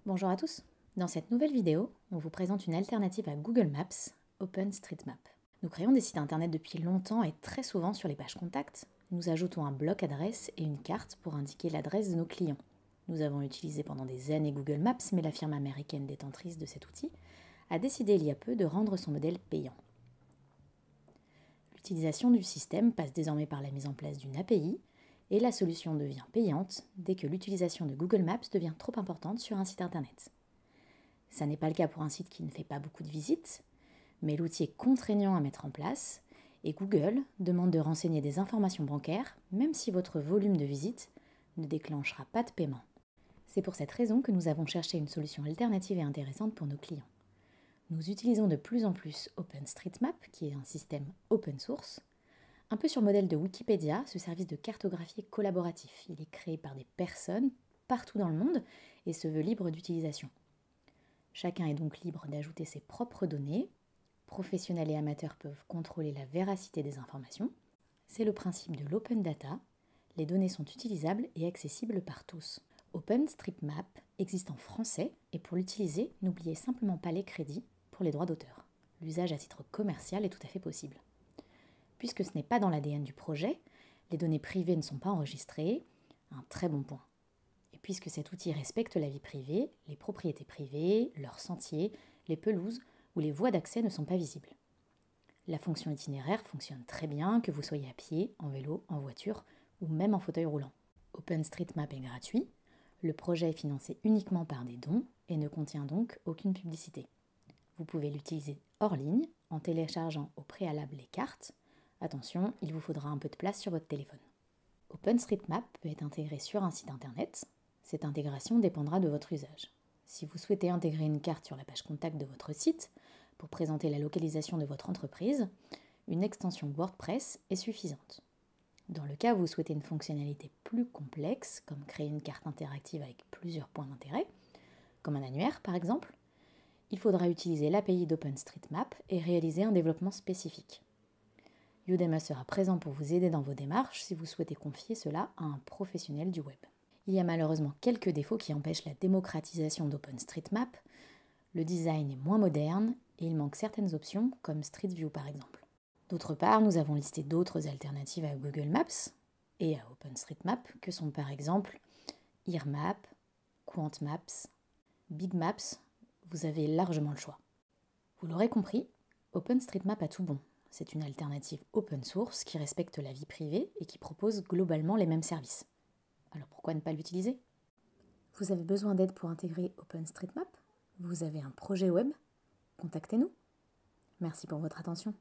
Bonjour à tous. Dans cette nouvelle vidéo, on vous présente une alternative à Google Maps, OpenStreetMap. Nous créons des sites internet depuis longtemps et très souvent sur les pages contacts, nous ajoutons un bloc adresse et une carte pour indiquer l'adresse de nos clients. Nous avons utilisé pendant des années Google Maps, mais la firme américaine détentrice de cet outil a décidé il y a peu de rendre son modèle payant. L'utilisation du système passe désormais par la mise en place d'une API et la solution devient payante dès que l'utilisation de Google Maps devient trop importante sur un site internet. Ça n'est pas le cas pour un site qui ne fait pas beaucoup de visites, mais l'outil est contraignant à mettre en place et Google demande de renseigner des informations bancaires même si votre volume de visites ne déclenchera pas de paiement. C'est pour cette raison que nous avons cherché une solution alternative et intéressante pour nos clients. Nous utilisons de plus en plus OpenStreetMap, qui est un système open source. Un peu sur le modèle de Wikipédia, ce service de cartographie est collaboratif. Il est créé par des personnes partout dans le monde et se veut libre d'utilisation. Chacun est donc libre d'ajouter ses propres données. Professionnels et amateurs peuvent contrôler la véracité des informations. C'est le principe de l'open data. Les données sont utilisables et accessibles par tous. OpenStreetMap existe en français et pour l'utiliser, n'oubliez simplement pas les crédits pour les droits d'auteur. L'usage à titre commercial est tout à fait possible. Puisque ce n'est pas dans l'ADN du projet, les données privées ne sont pas enregistrées, un très bon point. Et puisque cet outil respecte la vie privée, les propriétés privées, leurs sentiers, les pelouses ou les voies d'accès ne sont pas visibles. La fonction itinéraire fonctionne très bien, que vous soyez à pied, en vélo, en voiture ou même en fauteuil roulant. OpenStreetMap est gratuit, le projet est financé uniquement par des dons et ne contient donc aucune publicité. Vous pouvez l'utiliser hors ligne en téléchargeant au préalable les cartes. Attention, il vous faudra un peu de place sur votre téléphone. OpenStreetMap peut être intégré sur un site internet. Cette intégration dépendra de votre usage. Si vous souhaitez intégrer une carte sur la page contact de votre site pour présenter la localisation de votre entreprise, une extension WordPress est suffisante. Dans le cas où vous souhaitez une fonctionnalité plus complexe, comme créer une carte interactive avec plusieurs points d'intérêt, comme un annuaire par exemple, il faudra utiliser l'API d'OpenStreetMap et réaliser un développement spécifique. Udemy sera présent pour vous aider dans vos démarches si vous souhaitez confier cela à un professionnel du web. Il y a malheureusement quelques défauts qui empêchent la démocratisation d'OpenStreetMap. Le design est moins moderne et il manque certaines options comme Street View par exemple. D'autre part, nous avons listé d'autres alternatives à Google Maps et à OpenStreetMap que sont par exemple Earmap, QuantMaps, BigMaps. Vous avez largement le choix. Vous l'aurez compris, OpenStreetMap a tout bon. C'est une alternative open source qui respecte la vie privée et qui propose globalement les mêmes services. Alors pourquoi ne pas l'utiliser ? Vous avez besoin d'aide pour intégrer OpenStreetMap ? Vous avez un projet web ? Contactez-nous. Merci pour votre attention.